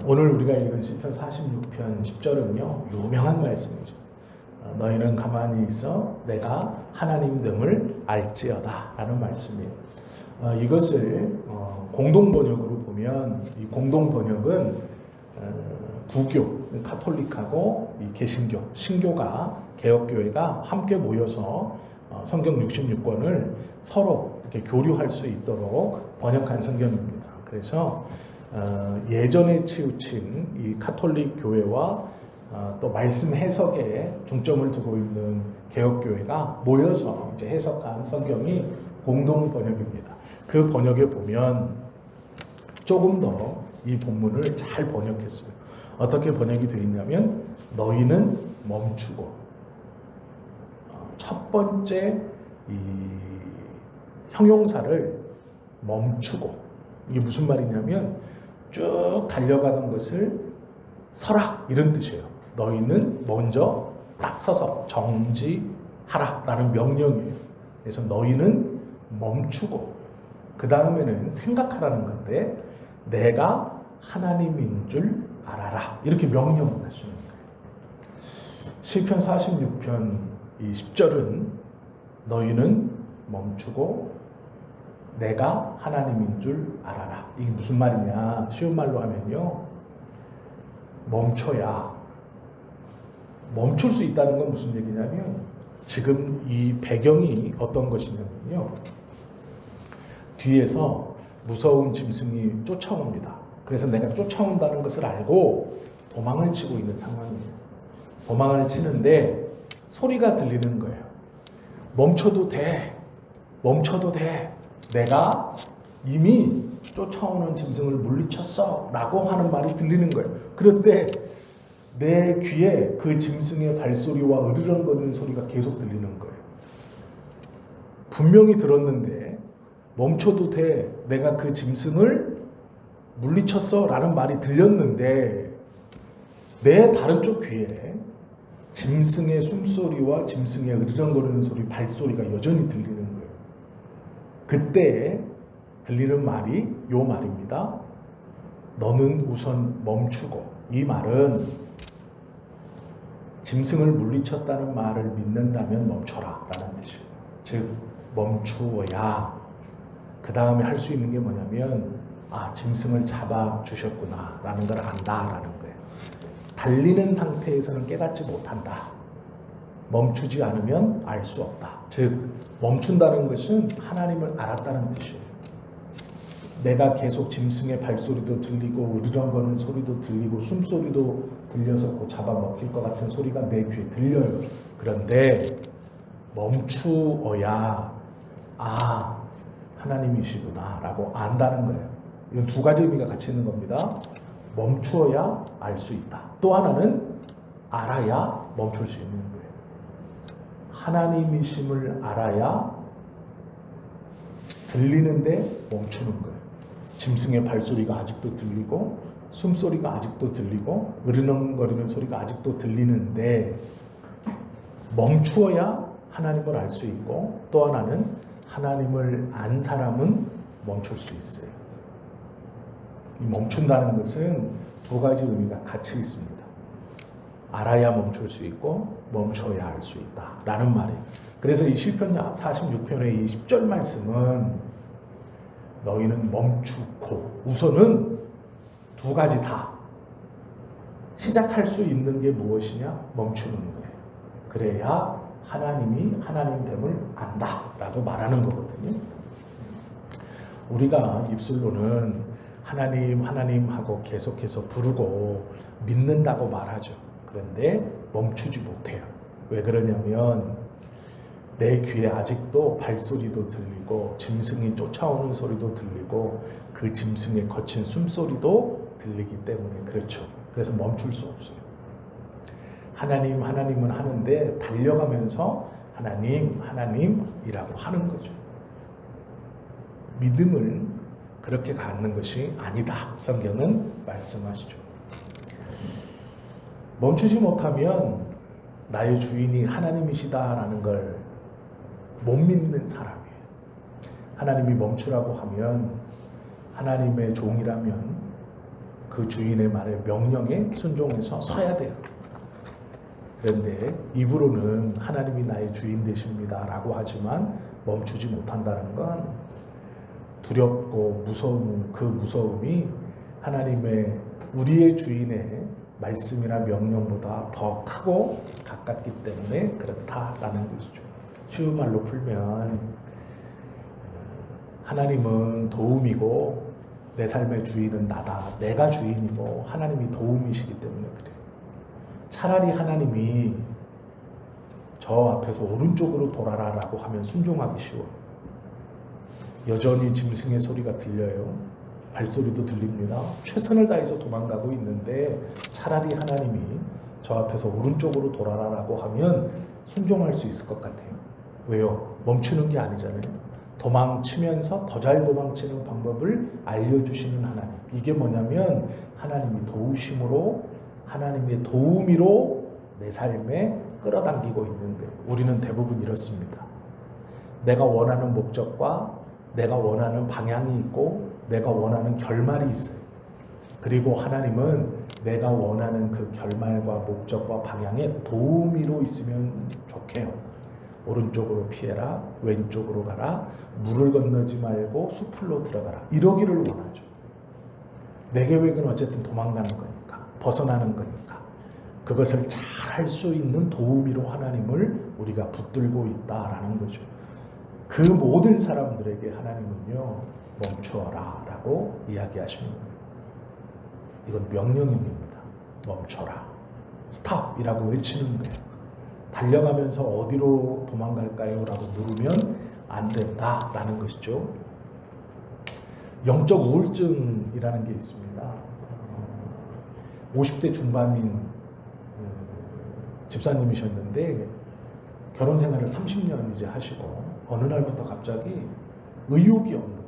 오늘 우리가 읽은 시편 46편 10절은요 유명한 말씀이죠. 너희는 가만히 있어 내가 하나님됨을 알지어다 라는 말씀이에요. 이것을 공동번역으로 보면 이 공동번역은 구교, 카톨릭하고 이 개신교, 신교가 개혁교회가 함께 모여서 성경 66권을 서로 이렇게 교류할 수 있도록 번역한 성경입니다. 그래서 예전에 치우친 이 카톨릭 교회와 또 말씀 해석에 중점을 두고 있는 개혁교회가 모여서 이제 해석한 성경이 공동 번역입니다. 그 번역에 보면 조금 더 이 본문을 잘 번역했어요. 어떻게 번역이 되어 있냐면 너희는 멈추고, 첫 번째 이 형용사를 멈추고, 이게 무슨 말이냐면 쭉 달려가던 것을 서라 이런 뜻이에요. 너희는 먼저 딱 서서 정지하라 라는 명령이에요. 그래서 너희는 멈추고 그 다음에는 생각하라는 건데 내가 하나님인 줄 알아라 이렇게 명령을 하시는 거예요. 시편 46편 이 10절은 너희는 멈추고 내가 하나님인 줄 알아라. 이게 무슨 말이냐? 쉬운 말로 하면요. 멈춰야 멈출 수 있다는 건 무슨 얘기냐면 지금 이 배경이 어떤 것이냐면요. 뒤에서 무서운 짐승이 쫓아옵니다. 그래서 내가 쫓아온다는 것을 알고 도망을 치고 있는 상황이에요. 도망을 치는데 소리가 들리는 거예요. 멈춰도 돼. 멈춰도 돼. 내가 이미 쫓아오는 짐승을 물리쳤어 라고 하는 말이 들리는 거예요. 그런데 내 귀에 그 짐승의 발소리와 으르렁거리는 소리가 계속 들리는 거예요. 분명히 들었는데 멈춰도 돼. 내가 그 짐승을 물리쳤어 라는 말이 들렸는데 내 다른 쪽 귀에 짐승의 숨소리와 짐승의 으르렁거리는 소리, 발소리가 여전히 들리는 거예요. 그때 들리는 말이 요 말입니다. 너는 우선 멈추고. 이 말은 짐승을 물리쳤다는 말을 믿는다면 멈춰라 라는 뜻이에요. 즉 멈추어야 그 다음에 할 수 있는 게 뭐냐면 짐승을 잡아주셨구나 라는 걸 안다라는 거예요. 달리는 상태에서는 깨닫지 못한다. 멈추지 않으면 알 수 없다. 즉 멈춘다는 것은 하나님을 알았다는 뜻이에요. 내가 계속 짐승의 발소리도 들리고 으르렁거리는 소리도 들리고 숨소리도 들려서 잡아먹힐 것 같은 소리가 내 귀에 들려요. 그런데 멈추어야 하나님이시구나 라고 안다는 거예요. 이건 두 가지 의미가 같이 있는 겁니다. 멈추어야 알 수 있다. 또 하나는 알아야 멈출 수 있는 거예요. 하나님이심을 알아야 들리는데 멈추는 거예요. 짐승의 발소리가 아직도 들리고 숨소리가 아직도 들리고 으르렁거리는 소리가 아직도 들리는데 멈추어야 하나님을 알 수 있고 또 하나는 하나님을 안 사람은 멈출 수 있어요. 이 멈춘다는 것은 두 가지 의미가 같이 있습니다. 알아야 멈출 수 있고 멈춰야 알 수 있다 라는 말이에요. 그래서 이 시편 46편의 이 10절 말씀은 너희는 멈추고, 우선은 두 가지 다 시작할 수 있는 게 무엇이냐? 멈추는 거예요. 그래야 하나님이 하나님됨을 안다 라고 말하는 거거든요. 우리가 입술로는 하나님 하나님 하고 계속해서 부르고 믿는다고 말하죠. 그런데 멈추지 못해요. 왜 그러냐면 내 귀에 아직도 발소리도 들리고 짐승이 쫓아오는 소리도 들리고 그 짐승의 거친 숨소리도 들리기 때문에 그렇죠. 그래서 멈출 수 없어요. 하나님 하나님은 하는데 달려가면서 하나님 하나님이라고 하는 거죠. 믿음을 그렇게 갖는 것이 아니다. 성경은 말씀하시죠. 멈추지 못하면 나의 주인이 하나님이시다라는 걸 못 믿는 사람이에요. 하나님이 멈추라고 하면 하나님의 종이라면 그 주인의 말에 명령에 순종해서 서야 돼요. 그런데 입으로는 하나님이 나의 주인 되십니다 라고 하지만 멈추지 못한다는 건 두렵고 무서운 그 무서움이 하나님의 우리의 주인의 말씀이나 명령보다 더 크고 가깝기 때문에 그렇다라는 것이죠. 쉬운 말로 풀면 하나님은 도움이고 내 삶의 주인은 나다. 내가 주인이고 하나님이 도움이시기 때문에 그래요. 차라리 하나님이 저 앞에서 오른쪽으로 돌아라라고 하면 순종하기 쉬워요. 여전히 짐승의 소리가 들려요. 발소리도 들립니다. 최선을 다해서 도망가고 있는데 차라리 하나님이 저 앞에서 오른쪽으로 돌아라라고 하면 순종할 수 있을 것 같아요. 왜요? 멈추는 게 아니잖아요. 도망치면서 더 잘 도망치는 방법을 알려주시는 하나님. 이게 뭐냐면 하나님이 도우심으로 하나님의 도우미로 내 삶에 끌어당기고 있는 거예요. 우리는 대부분 이렇습니다. 내가 원하는 목적과 내가 원하는 방향이 있고 내가 원하는 결말이 있어요. 그리고 하나님은 내가 원하는 그 결말과 목적과 방향에 도우미로 있으면 좋게요. 오른쪽으로 피해라, 왼쪽으로 가라, 물을 건너지 말고 숲으로 들어가라. 이러기를 원하죠. 내 계획은 어쨌든 도망가는 거니까, 벗어나는 거니까 그것을 잘 할 수 있는 도우미로 하나님을 우리가 붙들고 있다라는 거죠. 그 모든 사람들에게 하나님은요, 멈추어라 라고 이야기하시는 거예요. 이건 명령입니다. 멈춰라. 스탑이라고 외치는 거예요. 달려가면서 어디로 도망갈까요? 라고 물으면 안 된다라는 것이죠. 영적 우울증이라는 게 있습니다. 50대 중반인 집사님이셨는데 결혼 생활을 30년 이제 하시고 어느 날부터 갑자기 의욕이 없는 거예요.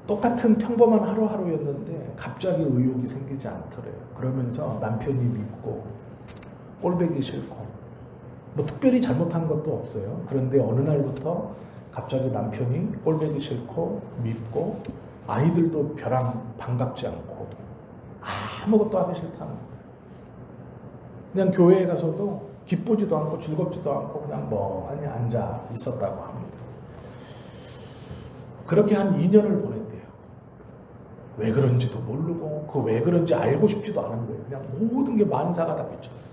똑같은 평범한 하루하루였는데 갑자기 의욕이 생기지 않더래요. 그러면서 남편이 밉고 꼴보기 싫고 뭐 특별히 잘못한 것도 없어요. 그런데 어느 날부터 갑자기 남편이 꼴보기 싫고 밉고 아이들도 벼랑 반갑지 않고 아무것도 하기 싫다는 거예요. 그냥 교회에 가서도 기쁘지도 않고 즐겁지도 않고 그냥 멍하니 앉아 있었다고 합니다. 그렇게 한 2년을 보냈대요. 왜 그런지도 모르고 그 왜 그런지 알고 싶지도 않은 거예요. 그냥 모든 게 만사가 다 귀찮아요.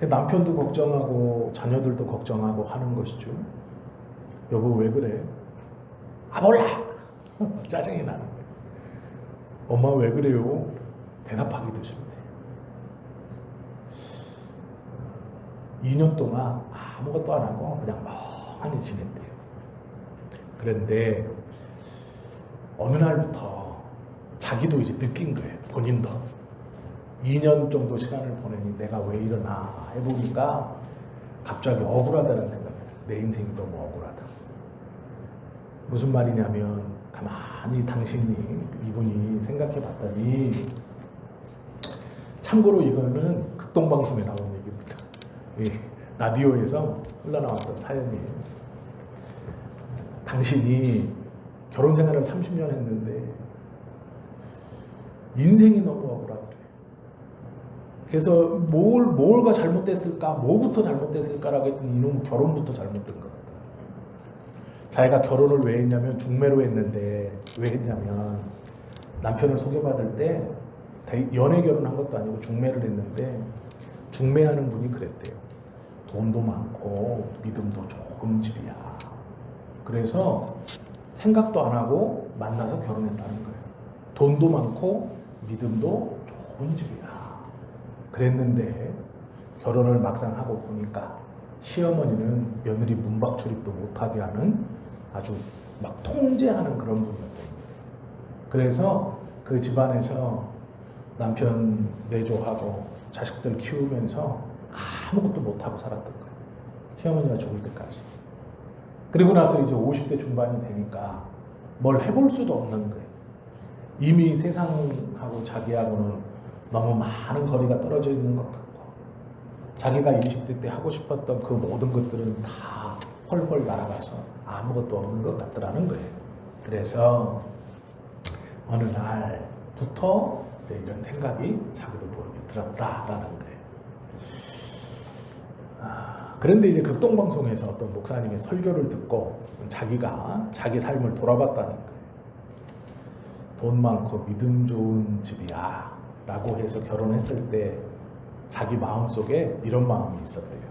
남편도 걱정하고 자녀들도 걱정하고 하는 것이죠. 여보 왜 그래? 아 몰라. 짜증이 나는 거예요. 엄마 왜 그래요? 대답하기도 싫대. 2년 동안 아무것도 안 하고 그냥 멍하니 지냈대요. 그런데 어느 날부터 자기도 이제 느낀 거예요. 본인도 2년 정도 시간을 보내니 내가 왜 이러나 해보니까 갑자기 억울하다는 생각이 들어요. 내 인생이 너무 억울하다. 무슨 말이냐면 가만히 이분이 생각해 봤더니 참고로 이거는 극동방송에 나온 얘기입니다. 라디오에서 흘러나왔던 사연이에요. 당신이 결혼 생활을 30년 했는데 인생이 너무 억울하더래. 그래서 뭐가 잘못됐을까? 뭐부터 잘못됐을까라고 했더니 이놈 결혼부터 잘못된 것 같다. 자기가 결혼을 왜 했냐면 중매로 했는데 왜 했냐면 남편을 소개받을 때 연애 결혼한 것도 아니고 중매를 했는데 중매하는 분이 그랬대요. 돈도 많고 믿음도 좋은 집이야. 그래서 생각도 안 하고 만나서 결혼했다는 거예요. 돈도 많고 믿음도 좋은 집이야. 그랬는데 결혼을 막상 하고 보니까 시어머니는 며느리 문박 출입도 못하게 하는 아주 막 통제하는 그런 분이었대요. 그래서 그 집안에서 남편 내조하고 자식들 키우면서 아무것도 못하고 살았던 거예요. 시어머니가 죽을 때까지. 그리고 나서 이제 50대 중반이 되니까 뭘 해볼 수도 없는 거예요. 이미 세상하고 자기하고는 너무 많은 거리가 떨어져 있는 것 같고 자기가 20대 때 하고 싶었던 그 모든 것들은 다 헐헐 날아가서 아무것도 없는 것 같더라는 거예요. 그래서 어느 날부터 이제 이런 생각이 자기도 모르게 들었다라는 거예요. 그런데 이제 극동방송에서 어떤 목사님의 설교를 듣고 자기가 자기 삶을 돌아봤다는 거예요. 돈 많고 믿음 좋은 집이야 라고 해서 결혼했을 때 자기 마음속에 이런 마음이 있었대요.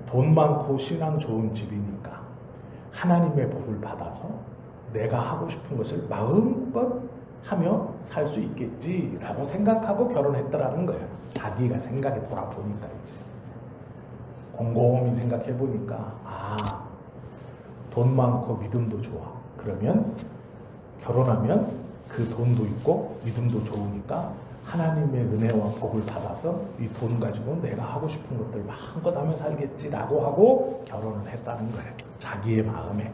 돈 많고 신앙 좋은 집이니까 하나님의 복을 받아서 내가 하고 싶은 것을 마음껏 하며 살 수 있겠지라고 생각하고 결혼했더라는 거예요. 자기가 생각에 돌아보니까 이제 곰곰이 생각해 보니까 돈 많고 믿음도 좋아. 그러면 결혼하면 그 돈도 있고 믿음도 좋으니까 하나님의 은혜와 복을 받아서 이 돈 가지고 내가 하고 싶은 것들 마음껏 하며 살겠지라고 하고 결혼을 했다는 거예요. 자기의 마음에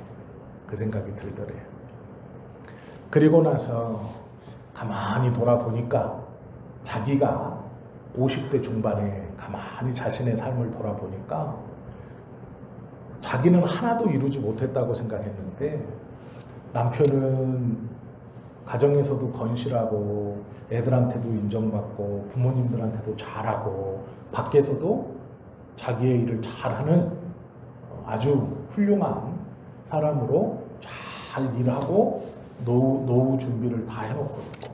그 생각이 들더래요. 그리고 나서 가만히 돌아보니까 자기가 50대 중반에 가만히 자신의 삶을 돌아보니까 자기는 하나도 이루지 못했다고 생각했는데 남편은 가정에서도 건실하고 애들한테도 인정받고 부모님들한테도 잘하고 밖에서도 자기의 일을 잘하는 아주 훌륭한 사람으로 잘 일하고 노후 준비를 다 해놓고 있고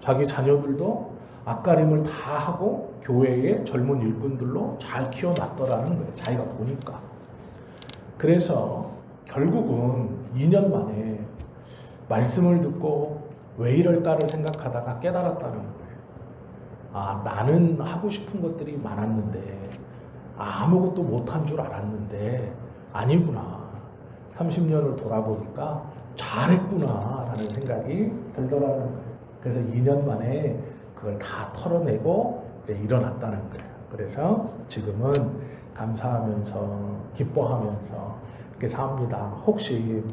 자기 자녀들도 앞가림을 다 하고 교회의 젊은 일꾼들로 잘 키워놨더라는 거예요. 자기가 보니까. 그래서 결국은 2년 만에 말씀을 듣고 왜 이럴까를 생각하다가 깨달았다는 거예요. 나는 하고 싶은 것들이 많았는데 아무것도 못한 줄 알았는데 아니구나. 30년을 돌아보니까 잘했구나 라는 생각이 들더라는 거예요. 그래서 2년 만에 그걸 다 털어내고 이제 일어났다는 거예요. 그래서 지금은 감사하면서 기뻐하면서 이렇게 삽니다. 혹시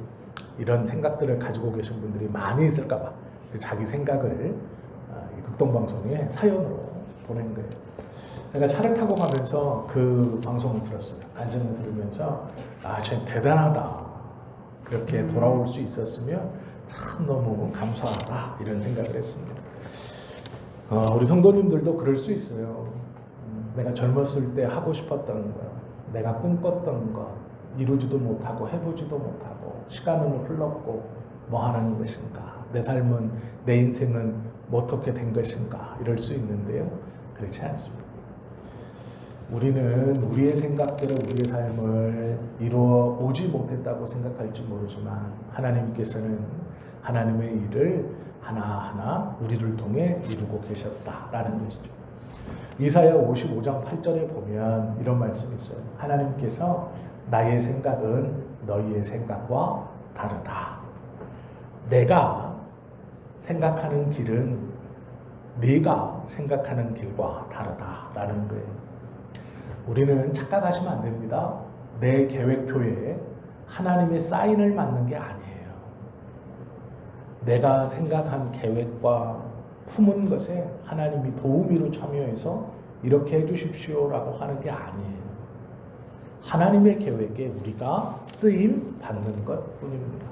이런 생각들을 가지고 계신 분들이 많이 있을까 봐 자기 생각을 극동방송에 사연으로 보낸 거예요. 제가 차를 타고 가면서 그 방송을 들었어요. 간증을 들으면서 참 대단하다. 그렇게 돌아올 수 있었으면 참 너무 감사하다 이런 생각을 했습니다. 우리 성도님들도 그럴 수 있어요. 내가 젊었을 때 하고 싶었던 것, 내가 꿈꿨던 것 이루지도 못하고 해보지도 못하고 시간은 흘렀고 뭐 하는 것인가, 내 삶은 내 인생은 뭐 어떻게 된 것인가 이럴 수 있는데요. 그렇지 않습니다. 우리는 우리의 생각대로 우리의 삶을 이루어 오지 못했다고 생각할지 모르지만 하나님께서는 하나님의 일을 하나하나 우리를 통해 이루고 계셨다라는 것이죠. 이사야 55장 8절에 보면 이런 말씀이 있어요. 하나님께서 나의 생각은 너희의 생각과 다르다. 내가 생각하는 길은 네가 생각하는 길과 다르다라는 거예요. 우리는 착각하시면 안 됩니다. 내 계획표에 하나님의 사인을 맞는 게 아니에요. 내가 생각한 계획과 품은 것에 하나님이 도우미로 참여해서 이렇게 해주십시오라고 하는 게 아니에요. 하나님의 계획에 우리가 쓰임 받는 것 뿐입니다.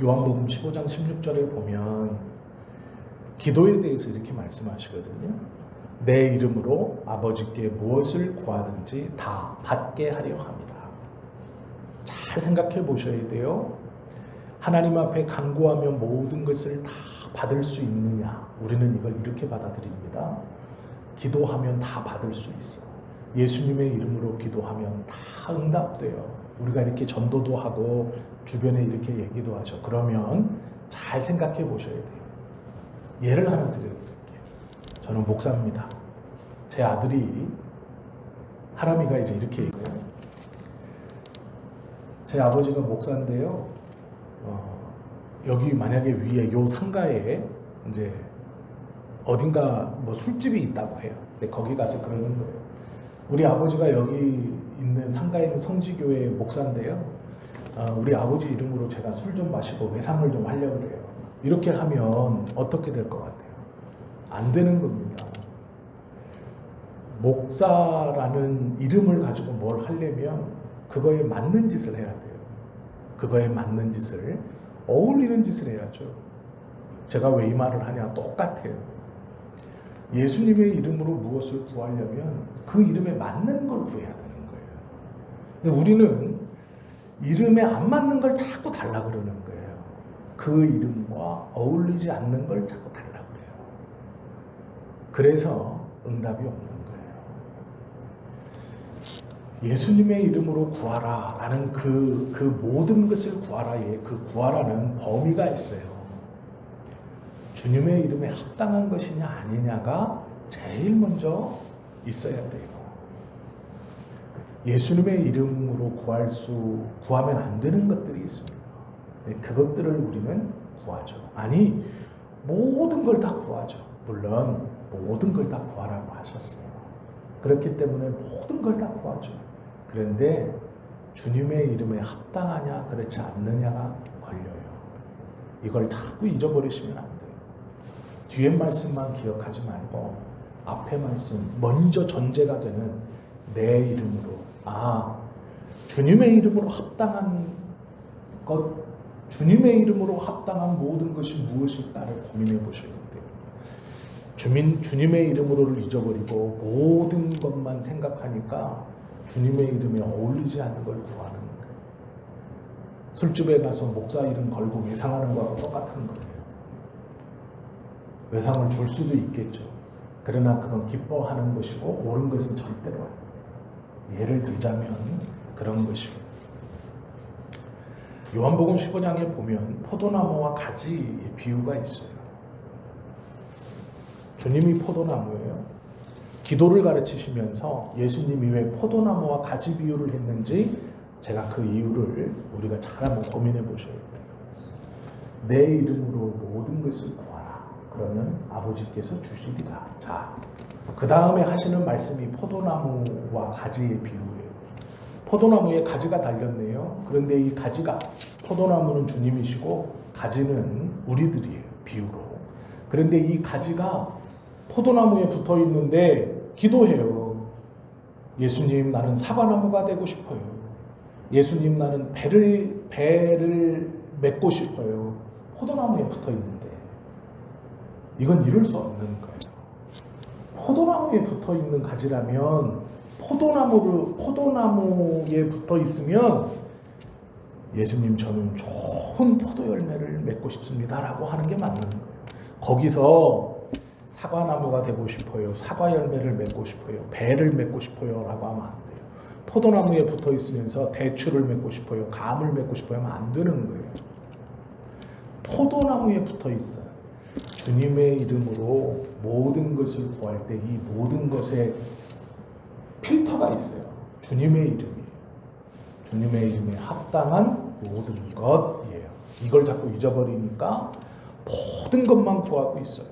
요한복음 15장 16절에 보면 기도에 대해서 이렇게 말씀하시거든요. 내 이름으로 아버지께 무엇을 구하든지 다 받게 하려 합니다. 잘 생각해 보셔야 돼요. 하나님 앞에 간구하며 모든 것을 다 받을 수 있느냐? 우리는 이걸 이렇게 받아들입니다. 기도하면 다 받을 수 있어. 예수님의 이름으로 기도하면 다 응답돼요. 우리가 이렇게 전도도 하고 주변에 이렇게 얘기도 하죠. 그러면 잘 생각해 보셔야 돼요. 예를 하나 드려드릴게요. 저는 목사입니다. 제 아들이 하람이가 이제 이렇게 얘기해요. 제 아버지가 목사인데요. 여기 만약에 위에 요 상가에 이제 어딘가 뭐 술집이 있다고 해요. 근데 거기 가서 그러는 거예요. 우리 아버지가 여기 있는 상가에 있는 성지교회 목사인데요. 우리 아버지 이름으로 제가 술 좀 마시고 외상을 좀 하려고 그래요. 이렇게 하면 어떻게 될 것 같아요? 안 되는 겁니다. 목사라는 이름을 가지고 뭘 하려면 그거에 맞는 짓을 해야 돼요. 그거에 맞는 짓을 어울리는 짓을 해야죠. 제가 왜 이 말을 하냐? 똑같아요. 예수님의 이름으로 무엇을 구하려면 그 이름에 맞는 걸 구해야 되는 거예요. 근데 우리는 이름에 안 맞는 걸 자꾸 달라 그러는 거예요. 그 이름과 어울리지 않는 걸 자꾸 달라 그래요. 그래서 응답이 없는 거예요. 예수님의 이름으로 구하라 라는 그 모든 것을 구하라에 그 구하라는 범위가 있어요. 주님의 이름에 합당한 것이냐 아니냐가 제일 먼저 있어야 돼요. 예수님의 이름으로 구하면 안 되는 것들이 있습니다. 그것들을 우리는 구하죠. 아니, 모든 걸 다 구하죠. 물론 모든 걸 다 구하라고 하셨어요. 그렇기 때문에 모든 걸 다 구하죠. 그런데 주님의 이름에 합당하냐 그렇지 않느냐가 걸려요. 이걸 자꾸 잊어버리시면 안 돼요. 뒤에 말씀만 기억하지 말고 앞에 말씀, 먼저 전제가 되는 내 이름으로, 주님의 이름으로 합당한 것, 주님의 이름으로 합당한 모든 것이 무엇일까를 고민해 보셔야 돼요. 주님의 이름으로를 잊어버리고 모든 것만 생각하니까 주님의 이름에 어울리지 않는 걸 구하는 거예요. 술집에 가서 목사 이름 걸고 외상하는 거하고 똑같은 거예요. 외상을 줄 수도 있겠죠. 그러나 그건 기뻐하는 것이고 옳은 것은 절대로 아니에요. 예를 들자면 그런 것이고, 요한복음 15장에 보면 포도나무와 가지의 비유가 있어요. 주님이 포도나무예요. 기도를 가르치시면서 예수님이 왜 포도나무와 가지 비유를 했는지 제가 그 이유를 우리가 잘 한번 고민해 보셔야 돼요. 내 이름으로 모든 것을 구하라. 그러면 아버지께서 주시리라. 자, 그 다음에 하시는 말씀이 포도나무와 가지의 비유예요. 포도나무에 가지가 달렸네요. 그런데 이 가지가, 포도나무는 주님이시고 가지는 우리들이에요. 비유로. 그런데 이 가지가 포도나무에 붙어 있는데 기도해요. 예수님, 나는 사과나무가 되고 싶어요. 예수님, 나는 배를 맺고 싶어요. 포도나무에 붙어 있는데 이건 이룰 수 없는 거예요. 포도나무에 붙어 있는 가지라면 포도나무에 붙어 있으면 예수님, 저는 좋은 포도 열매를 맺고 싶습니다라고 하는 게 맞는 거예요. 거기서 사과나무가 되고 싶어요, 사과 열매를 맺고 싶어요, 배를 맺고 싶어요 라고 하면 안 돼요. 포도나무에 붙어 있으면서 대추를 맺고 싶어요, 감을 맺고 싶어요 하면 안 되는 거예요. 포도나무에 붙어 있어요. 주님의 이름으로 모든 것을 구할 때 이 모든 것에 필터가 있어요. 주님의 이름이에요. 주님의 이름에 합당한 모든 것이에요. 이걸 자꾸 잊어버리니까 모든 것만 구하고 있어요.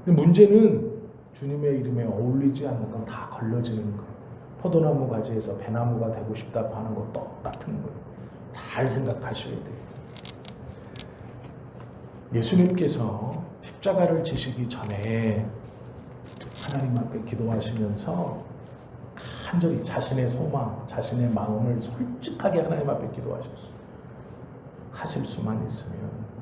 근데 문제는 주님의 이름에 어울리지 않는 건 다 걸러지는 거예요. 포도나무 가지에서 배나무가 되고 싶다고 하는 거 똑같은 거예요. 잘 생각하셔야 돼요. 예수님께서 십자가를 지시기 전에 하나님 앞에 기도하시면서 간절히 자신의 소망, 자신의 마음을 솔직하게 하나님 앞에 기도하셨어요. 하실 수만 있으면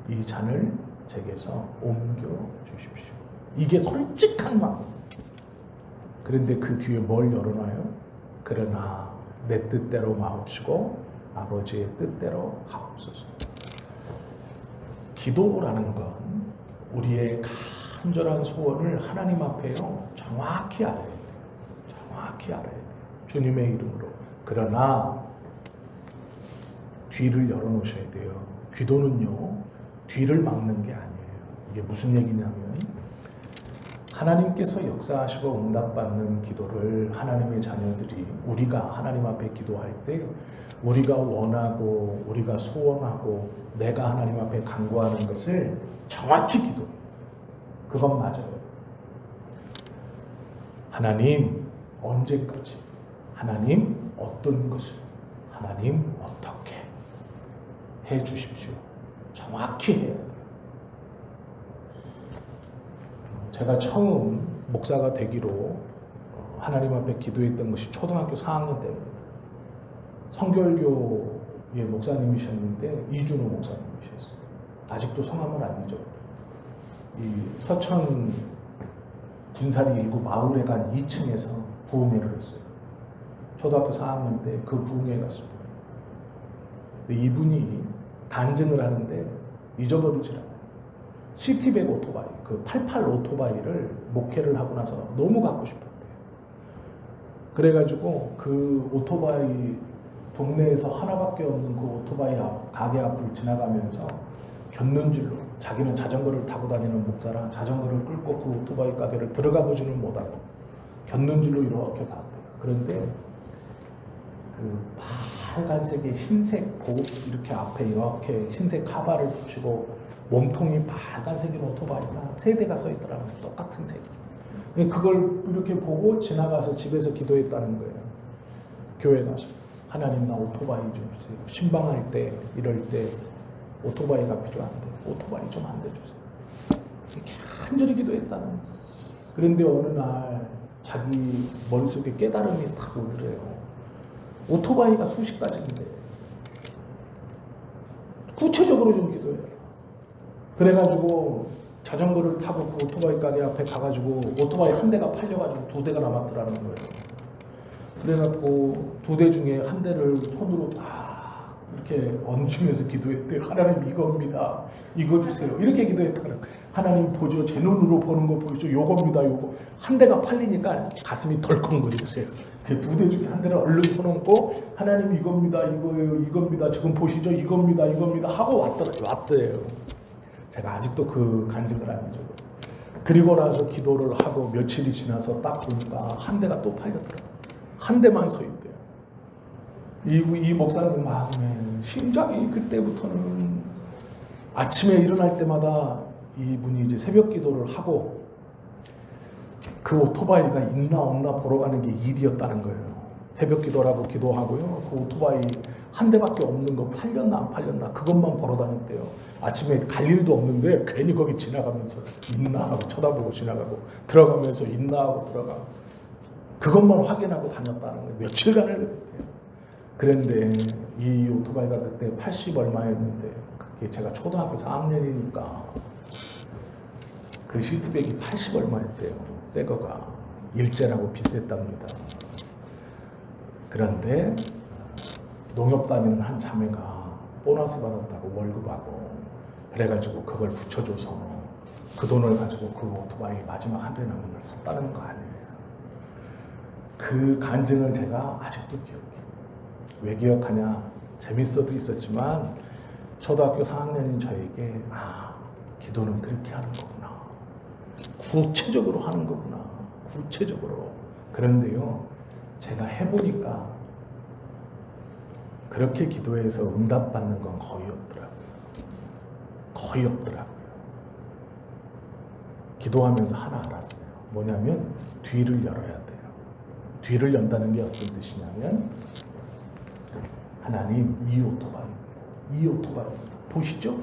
이 잔을 제게서 옮겨 주십시오. 이게 솔직한 마음. 그런데 그 뒤에 뭘 열어놔요? 그러나 내 뜻대로 마옵시고 아버지의 뜻대로 하옵소서. 기도라는 건 우리의 간절한 소원을 하나님 앞에요 정확히 알아야 돼요. 정확히 알아야 돼요. 주님의 이름으로. 그러나 뒤를 열어놓으셔야 돼요. 기도는요 뒤를 막는 게 아니에요. 이게 무슨 얘기냐면 하나님께서 역사하시고 응답받는 기도를 하나님의 자녀들이, 우리가 하나님 앞에 기도할 때 우리가 원하고 우리가 소원하고 내가 하나님 앞에 간구하는 것을 정확히 기도해요. 그건 맞아요. 하나님 언제까지, 하나님 어떤 것을, 하나님 어떻게 해 주십시오. 정확히 해야 돼요. 제가 처음 목사가 되기로 하나님 앞에 기도했던 것이 초등학교 4학년 때입니다. 성결교의 목사님이셨는데 이준호 목사님이셨어요. 아직도 성함을 안 잊어버려요. 이 서천 군사리 일구 마을회관 2층에서 부흥회를 했어요. 초등학교 4학년 때 그 부흥회에 갔습니다. 이분이 간증을 하는데 잊어버리질 않아요. 시티백 오토바이, 그 88 오토바이를 목회를 하고 나서 너무 갖고 싶었대요. 그래가지고 그 오토바이 동네에서 하나밖에 없는 그 오토바이 가게 앞을 지나가면서 곁눈질로, 자기는 자전거를 타고 다니는 목사라 자전거를 끌고 그 오토바이 가게를 들어가 보지는 못하고 곁눈질로 이렇게 갔대요. 그런데 그 빨간색의 흰색 복 이렇게 앞에 이렇게 흰색 카바를 붙이고 몸통이 빨간색인 오토바이가 세 대가 서 있더라고요. 똑같은 색. 그걸 이렇게 보고 지나가서 집에서 기도했다는 거예요. 교회 가서 하나님 나 오토바이 좀 주세요. 신방할 때 이럴 때 오토바이가 필요한데 오토바이 좀 안 대주세요. 이렇게 간절히 기도했다는 거예요. 그런데 어느 날 자기 머릿속에 깨달음이 탁 오더래요. 오토바이가 수십 가지인데 구체적으로 좀 기도해라. 그래가지고 자전거를 타고 그 오토바이 가게 앞에 가가지고 오토바이 한 대가 팔려가지고 두 대가 남았더라는 거예요. 그래갖고 두 대 중에 한 대를 손으로 딱 이렇게 얹으면서 기도했대요. 하나님 이겁니다. 이거 주세요. 이렇게 기도했다는 거예요. 하나님 보죠. 제 눈으로 보는 거 보이죠. 요겁니다. 요거. 한 대가 팔리니까 가슴이 덜컹거리세요. 그 두 대 중에 한 대를 얼른 손얹고 하나님 이겁니다. 이거예요. 이겁니다. 지금 보시죠. 이겁니다. 이겁니다. 하고 왔대요. 제가 아직도 그 간증을 안 잊어요. 그리고 나서 기도를 하고 며칠이 지나서 딱 보니까 한 대가 또 팔렸더라고요. 한 대만 서 있대요. 이 목사님 마음에 심장이 그때부터는 아침에 일어날 때마다 이분이 이제 새벽 기도를 하고 그 오토바이가 있나 없나 보러 가는 게 일이었다는 거예요. 새벽 기도라고 기도하고요. 그 오토바이 한 대밖에 없는 거 팔렸나 안 팔렸나 그것만 보러 다녔대요. 아침에 갈 일도 없는데 괜히 거기 지나가면서 있나 하고 쳐다보고 지나가고 들어가면서 있나 하고 들어가고 그것만 확인하고 다녔다는 거예요. 며칠간을 그랬대요. 그런데 이 오토바이가 그때 80 얼마였는데 그게 제가 초등학교 4학년이니까 그 시트백이 80 얼마였대요. 새 거가 일제라고 비쌌답니다. 그런데 농협 다니는 한 자매가 보너스 받았다고 월급하고 그래가지고 그걸 붙여줘서 그 돈을 가지고 그 오토바이 마지막 한 대 남은 걸 샀다는 거 아니에요. 그 간증을 제가 아직도 기억해요. 왜 기억하냐? 재밌어도 있었지만 초등학교 4학년인 저에게 기도는 그렇게 하는 거구나. 구체적으로 하는 거구나. 구체적으로. 그런데요. 제가 해보니까 그렇게 기도해서 응답받는 건 거의 없더라고요. 거의 없더라고요. 기도하면서 하나 알았어요. 뭐냐면 뒤를 열어야 돼요. 뒤를 연다는 게 어떤 뜻이냐면 하나님 이 오토바이 보시죠?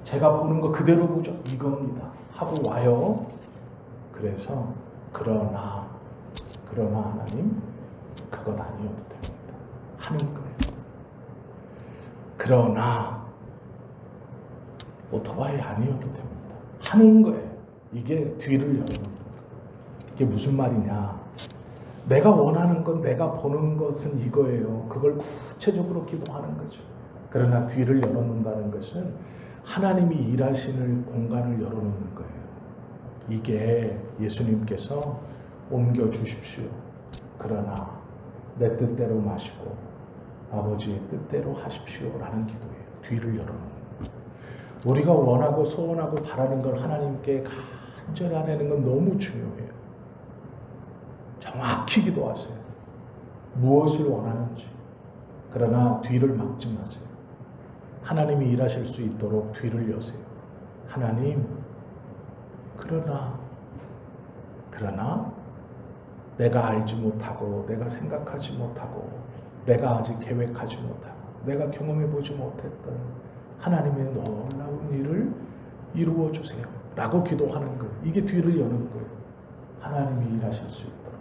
제가 보는 거 그대로 보죠? 이겁니다. 하고 와요. 그래서 그러나 하나님 그건 아니어도 됩니다. 하는 거예요. 그러나 오토바이 아니어도 됩니다. 하는 거예요. 이게 뒤를 여는 거예요. 이게 무슨 말이냐? 내가 원하는 건 내가 보는 것은 이거예요. 그걸 구체적으로 기도하는 거죠. 그러나 뒤를 열어놓는다는 것은 하나님이 일하시는 공간을 열어놓는 거예요. 이게 예수님께서 옮겨주십시오. 그러나 내 뜻대로 마시고 아버지의 뜻대로 하십시오라는 기도예요. 뒤를 열어놓는 거예요. 우리가 원하고 소원하고 바라는 걸 하나님께 간절히 하는 건 너무 중요해요. 정확히 기도하세요. 무엇을 원하는지. 그러나 뒤를 막지 마세요. 하나님이 일하실 수 있도록 뒤를 여세요. 하나님, 그러나 내가 알지 못하고 내가 생각하지 못하고 내가 아직 계획하지 못하고 내가 경험해보지 못했던 하나님의 놀라운 일을 이루어 주세요 라고 기도하는 거예요. 이게 뒤를 여는 거예요. 하나님이 일하실 수 있도록.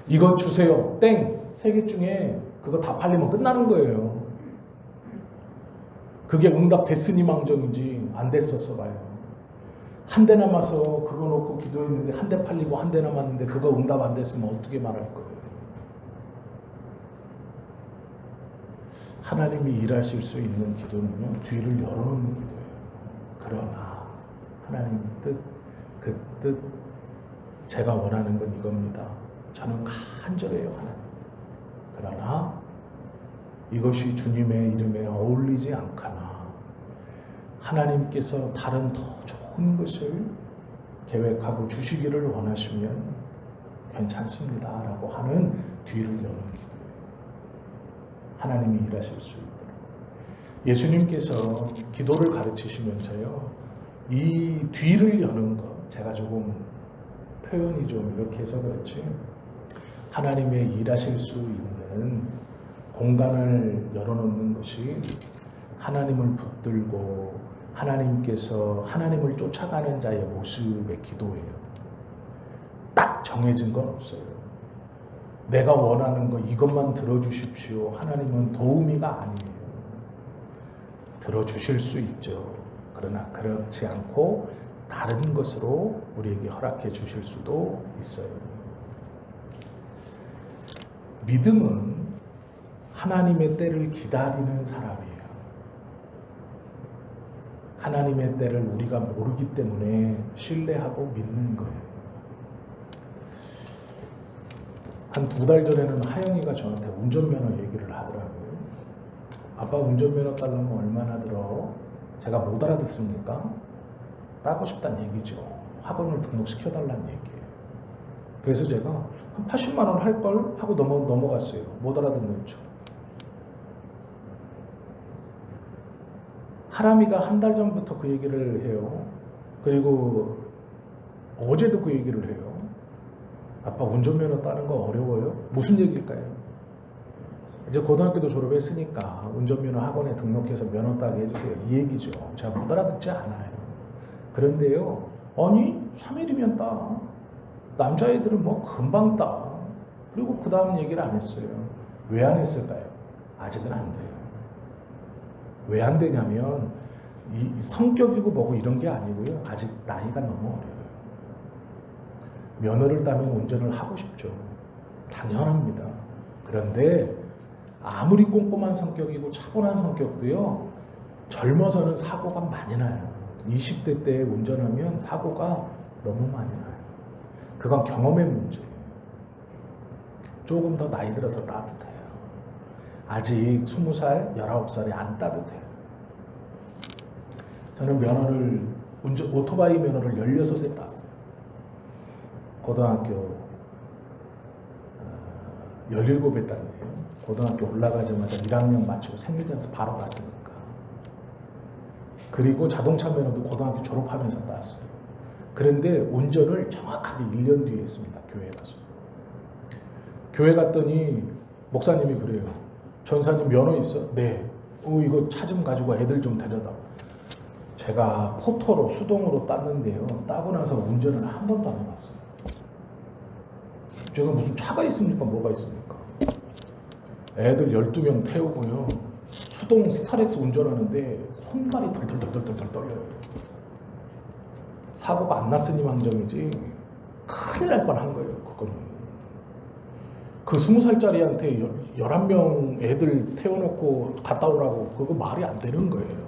이것 주세요. 땡! 3개 중에 그거 다 팔리면 끝나는 거예요. 그게 응답됐으니 망정이지 안 됐었어 봐요. 한 대 남아서 그거 놓고 기도했는데 한 대 팔리고 한 대 남았는데 그거 응답 안 됐으면 어떻게 말할 거예요? 하나님이 일하실 수 있는 기도는요, 뒤를 열어놓는 기도예요. 그러나 하나님 뜻, 그 뜻, 제가 원하는 건 이겁니다. 저는 간절해요, 하나님. 그러나 이것이 주님의 이름에 어울리지 않거나 하나님께서 다른 더 좋은 것을 계획하고 주시기를 원하시면 괜찮습니다 라고 하는 뒤를 여는 기도예요. 하나님이 일하실 수 있도록. 예수님께서 기도를 가르치시면서요, 이 뒤를 여는 것, 제가 조금 표현이 좀 이렇게 해서 그렇지, 하나님의 일하실 수 있는 공간을 열어놓는 것이 하나님을 붙들고 하나님께서 하나님을 쫓아가는 자의 모습의 기도예요. 딱 정해진 건 없어요. 내가 원하는 거 이것만 들어주십시오. 하나님은 도우미가 아니에요. 들어주실 수 있죠. 그러나 그렇지 않고 다른 것으로 우리에게 허락해 주실 수도 있어요. 믿음은 하나님의 때를 기다리는 사람이에요. 하나님의 때를 우리가 모르기 때문에 신뢰하고 믿는 거예요. 한 2달 전에는 하영이가 저한테 운전면허 얘기를 하더라고요. 아빠 운전면허 따려면 얼마나 들어? 제가 못 알아듣습니까? 따고 싶다는 얘기죠. 학원을 등록시켜달라는 얘기예요. 그래서 제가 한 80만 원 할걸? 하고 넘어갔어요. 못 알아듣는 척. 하람이가 한 달 전부터 그 얘기를 해요. 그리고 어제도 그 얘기를 해요. 아빠 운전면허 따는 거 어려워요? 무슨 얘기일까요? 이제 고등학교도 졸업했으니까 운전면허 학원에 등록해서 면허 따게 해주세요. 이 얘기죠. 제가 못 알아듣지 않아요. 그런데요, 아니 3일이면 따. 남자애들은 뭐 금방 따. 그리고 그 다음 얘기를 안 했어요. 왜 안 했을까요? 아직은 안 돼요. 왜 안 되냐면 이 성격이고 뭐고 이런 게 아니고요. 아직 나이가 너무 어려요. 면허를 따면 운전을 하고 싶죠. 당연합니다. 그런데 아무리 꼼꼼한 성격이고 차분한 성격도요, 젊어서는 사고가 많이 나요. 20대 때 운전하면 사고가 너무 많이 나요. 그건 경험의 문제예요. 조금 더 나이 들어서 따도 돼요. 아직 20살, 19살이 안 따도 돼요. 저는 오토바이 면허를 16세 땄어요. 고등학교 17에 땄네요. 고등학교 올라가자마자 1학년 마치고 생일전서 바로 땄으니까. 그리고 자동차 면허도 고등학교 졸업하면서 땄어요. 그런데 운전을 정확하게 1년 뒤에 했습니다. 교회 가서. 교회 갔더니 목사님이 그래요. 전사님 면허 있어? 네. 이거 차 좀 가지고 애들 좀 데려다. 제가 포터로 수동으로 땄는데요. 따고 나서 운전을 한 번도 안 해봤어요. 제가 무슨 차가 있습니까? 뭐가 있습니까? 애들 12명 태우고요. 수동 스타렉스 운전하는데 손발이 덜덜덜덜덜 떨려요. 사고가 안 났으니 망정이지 큰일 날 뻔한 거예요. 그거는. 그 20살짜리한테 11명 애들 태워놓고 갔다 오라고 그거 말이 안 되는 거예요.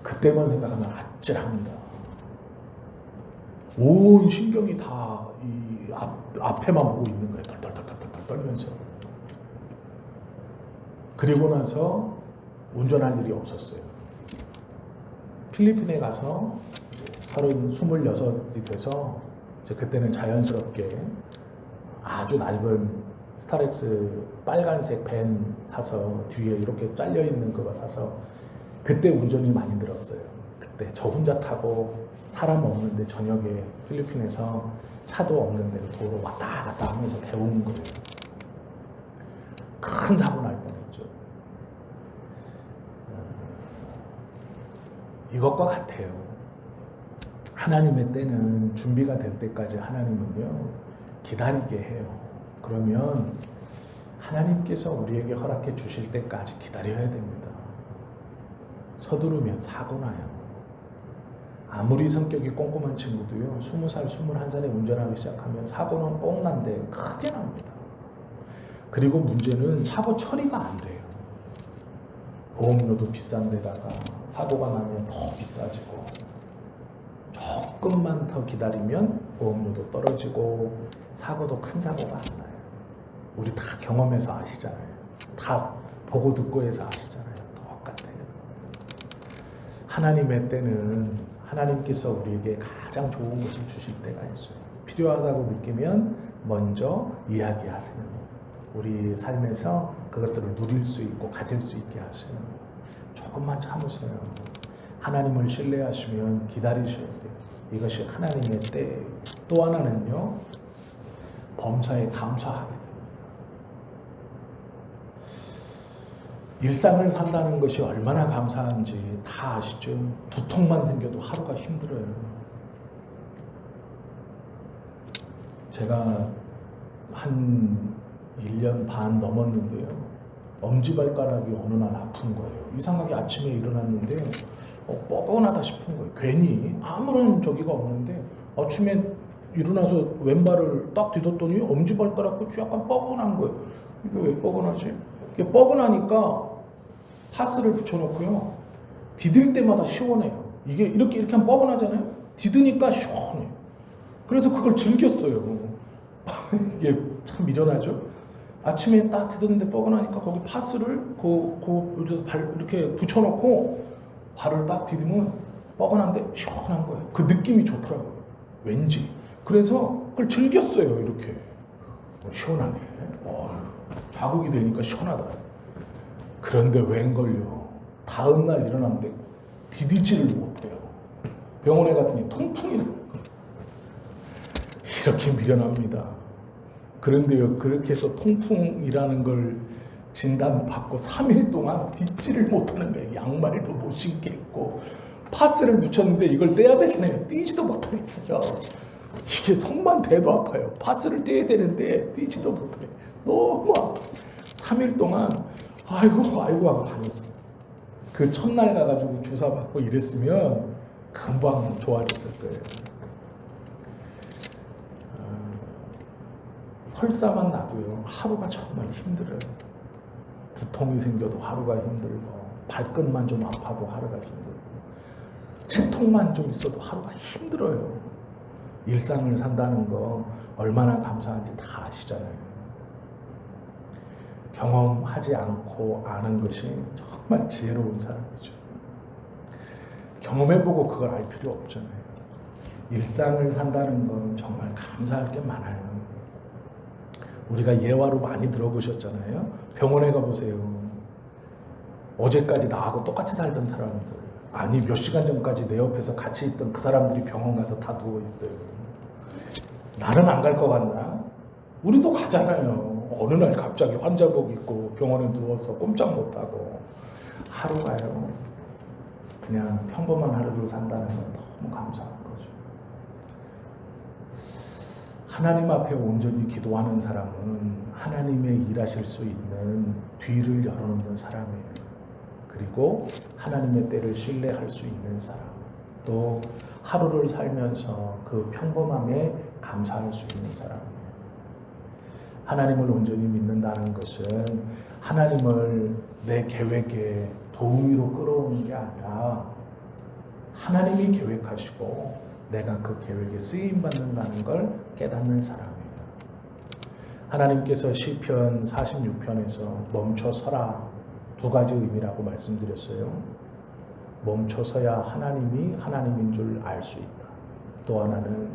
그때만 생각하면 아찔합니다. 온 신경이 다 이 앞에만 보고 있는 거예요. 덜덜덜덜덜 떨면서. 그리고 나서 운전할 일이 없었어요. 필리핀에 가서 26이 돼서 그때는 자연스럽게 아주 낡은 스타렉스 빨간색 밴 사서 뒤에 이렇게 잘려있는 그거 사서 그때 운전이 많이 늘었어요. 그때 저 혼자 타고 사람 없는데 저녁에 필리핀에서 차도 없는데 도로 왔다 갔다 하면서 배우는 거예요. 큰 사고 날 뻔했죠. 이것과 같아요. 하나님의 때는 준비가 될 때까지 하나님은요 기다리게 해요. 그러면 하나님께서 우리에게 허락해 주실 때까지 기다려야 됩니다. 서두르면 사고 나요. 아무리 성격이 꼼꼼한 친구도요, 20살, 21살에 운전하기 시작하면 사고는 꼭 난데 크게 납니다. 그리고 문제는 사고 처리가 안 돼요. 보험료도 비싼 데다가 사고가 나면 더 비싸지고, 조금만 더 기다리면 보험료도 떨어지고 사고도 큰 사고가 안 나요. 우리 다 경험해서 아시잖아요. 다 보고 듣고 해서 아시잖아요. 똑같아요. 하나님의 때는 하나님께서 우리에게 가장 좋은 것을 주실 때가 있어요. 필요하다고 느끼면 먼저 이야기하세요. 우리 삶에서 그것들을 누릴 수 있고 가질 수 있게 하세요. 조금만 참으세요. 하나님을 신뢰하시면 기다리셔야 돼요. 이것이 하나님의 때예요. 또 하나는요, 범사에 감사하게 됩니다. 일상을 산다는 것이 얼마나 감사한지 다 아시죠? 두통만 생겨도 하루가 힘들어요. 제가 한 1년 반 넘었는데요, 엄지발가락이 어느 날 아픈 거예요. 이상하게 아침에 일어났는데 뻐근하다 싶은 거예요. 괜히 아무런 저기가 없는데 아침에 일어나서 왼발을 딱 디뎠더니 엄지발가락 끝이 약간 뻐근한 거예요. 이게 왜 뻐근하지? 이게 뻐근하니까 파스를 붙여놓고요, 디딜 때마다 시원해요. 이게 이렇게 하면 뻐근하잖아요. 디드니까 시원해요. 그래서 그걸 즐겼어요. 이게 참 미련하죠. 아침에 딱 디뎠는데 뻐근하니까 거기 파스를 이렇게 붙여놓고 발을 딱 디디면 뻐근한데 시원한 거예요. 그 느낌이 좋더라고요. 왠지. 그래서 그걸 즐겼어요. 이렇게. 시원하네. 자국이 되니까 시원하더라고요. 그런데 웬걸요, 다음날 일어났는데 디디지를 못해요. 병원에 갔더니 통풍이라는 거예요. 이렇게 미련합니다. 그런데요, 그렇게 해서 통풍이라는 걸 진단받고 3일 동안 딛지를 못하는 거예요. 양말도 못 신겠고, 파스를 묻혔는데 이걸 떼야 되잖아요. 떼지도 못하겠어요. 이게 손만 대도 아파요. 파스를 떼야 되는데 떼지도 못해요. 너무 아파. 3일 동안 아이고 하고 다녔어요. 그 첫날 가가지고 주사 받고 이랬으면 금방 좋아졌을 거예요. 설사만 나도요, 하루가 정말 힘들어요. 두통이 생겨도 하루가 힘들고, 발끝만 좀 아파도 하루가 힘들고, 치통만 좀 있어도 하루가 힘들어요. 일상을 산다는 거 얼마나 감사한지 다 아시잖아요. 경험하지 않고 아는 것이 정말 지혜로운 사람이죠. 경험해보고 그걸 알 필요 없잖아요. 일상을 산다는 건 정말 감사할 게 많아요. 우리가 예화로 많이 들어보셨잖아요. 병원에 가보세요. 어제까지 나하고 똑같이 살던 사람들, 아니 몇 시간 전까지 내 옆에서 같이 있던 그 사람들이 병원 가서 다 누워있어요. 나는 안 갈 것 같나? 우리도 가잖아요. 어느 날 갑자기 환자복 입고 병원에 누워서 꼼짝 못하고 하루 가요. 그냥 평범한 하루를 산다는 건 너무 감사한 거죠. 하나님 앞에 온전히 기도하는 사람은 하나님의 일하실 수 있는 뒤를 열어놓는 사람이에요. 그리고 하나님의 때를 신뢰할 수 있는 사람, 또 하루를 살면서 그 평범함에 감사할 수 있는 사람이에요. 하나님을 온전히 믿는다는 것은 하나님을 내 계획에 도우미로 끌어오는 게 아니라 하나님이 계획하시고 내가 그 계획에 쓰임받는다는 걸 깨닫는 사람이에요. 하나님께서 시편 46편에서 멈춰서라, 두 가지 의미라고 말씀드렸어요. 멈춰서야 하나님이 하나님인 줄 알 수 있다. 또 하나는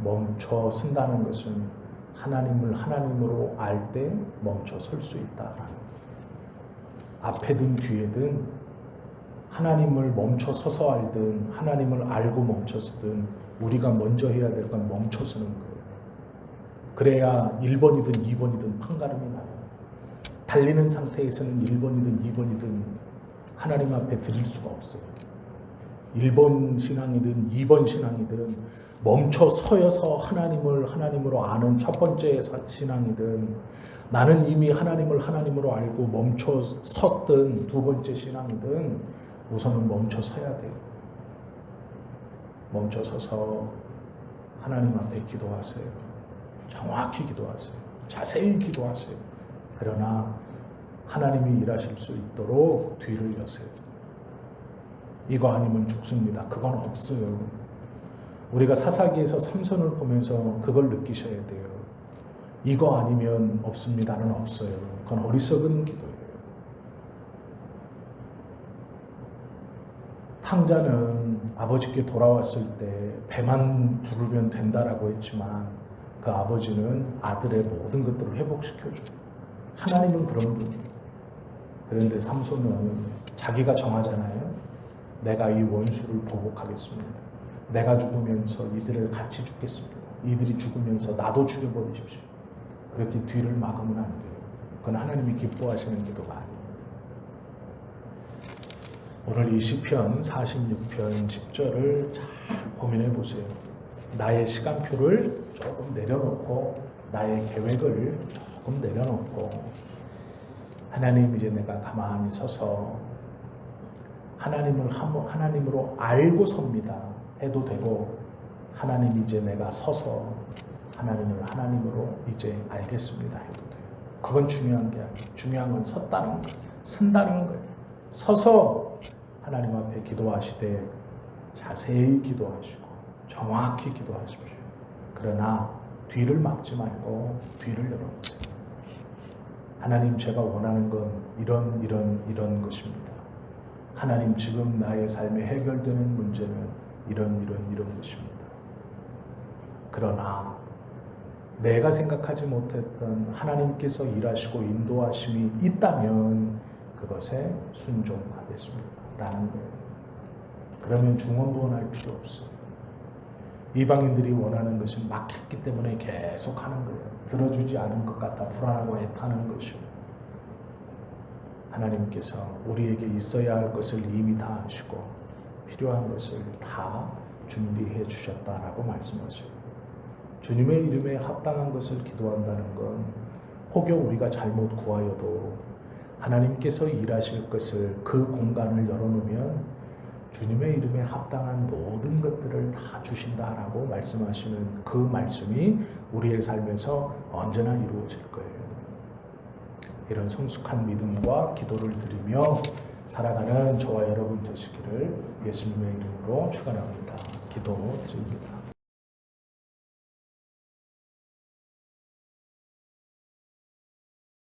멈춰 쓴다는 것은 하나님을 하나님으로 알 때 멈춰 설 수 있다라는, 앞에든 뒤에든 하나님을 멈춰 서서 알든 하나님을 알고 멈춰서든 우리가 먼저 해야 될 건 멈춰 서는 거예요. 그래야 1번이든 2번이든 판가름이 나요. 달리는 상태에서는 1번이든 2번이든 하나님 앞에 드릴 수가 없어요. 1번 신앙이든 2번 신앙이든 멈춰 서여서 하나님을 하나님으로 아는 첫 번째 신앙이든 나는 이미 하나님을 하나님으로 알고 멈춰 섰든 두 번째 신앙이든 우선은 멈춰 서야 돼요. 멈춰 서서 하나님 앞에 기도하세요. 정확히 기도하세요. 자세히 기도하세요. 그러나 하나님이 일하실 수 있도록 뒤를 여세요. 이거 아니면 죽습니다. 그건 없어요. 우리가 사사기에서 삼손을 보면서 그걸 느끼셔야 돼요. 이거 아니면 없습니다는 없어요. 그건 어리석은 기도예요. 탕자는 아버지께 돌아왔을 때 배만 부르면 된다라고 했지만 그 아버지는 아들의 모든 것들을 회복시켜줘요. 하나님은 그런 분이에요. 그런데 삼손은 자기가 정하잖아요. 내가 이 원수를 보복하겠습니다. 내가 죽으면서 이들을 같이 죽겠습니다. 이들이 죽으면서 나도 죽여버리십시오. 그렇게 뒤를 막으면 안 돼요. 그건 하나님이 기뻐하시는 기도가 아닙니다. 오늘 이 시편 46편 10절을 잘 고민해 보세요. 나의 시간표를 조금 내려놓고 나의 계획을 조금 내려놓고 하나님 이제 내가 가만히 서서 하나님으로 알고 섭니다 해도 되고 하나님 이제 내가 서서 하나님을 하나님으로 이제 알겠습니다 해도 돼요. 그건 중요한 게 아니에요. 중요한 건 섰다는 거예요. 선다는 거예요. 서서 하나님 앞에 기도하시되 자세히 기도하시고 정확히 기도하십시오. 그러나 뒤를 막지 말고 뒤를 열어보세요. 하나님 제가 원하는 건 이런 것입니다. 하나님 지금 나의 삶에 해결되는 문제는 이런 것입니다. 그러나 내가 생각하지 못했던 하나님께서 일하시고 인도하심이 있다면 그것에 순종하겠습니다. 라는 거예요. 그러면 중언부언할 필요 없어요. 이방인들이 원하는 것은 막혔기 때문에 계속 하는 거예요. 들어주지 않은 것 같아 불안하고 애타는 것이요. 하나님께서 우리에게 있어야 할 것을 이미 다 아시고 필요한 것을 다 준비해 주셨다라고 말씀하세요. 주님의 이름에 합당한 것을 기도한다는 건 혹여 우리가 잘못 구하여도 하나님께서 일하실 것을 그 공간을 열어놓으면 주님의 이름에 합당한 모든 것들을 다 주신다라고 말씀하시는 그 말씀이 우리의 삶에서 언제나 이루어질 거예요. 이런 성숙한 믿음과 기도를 드리며 살아가는 저와 여러분 되시기를 예수님의 이름으로 축원합니다. 기도드립니다.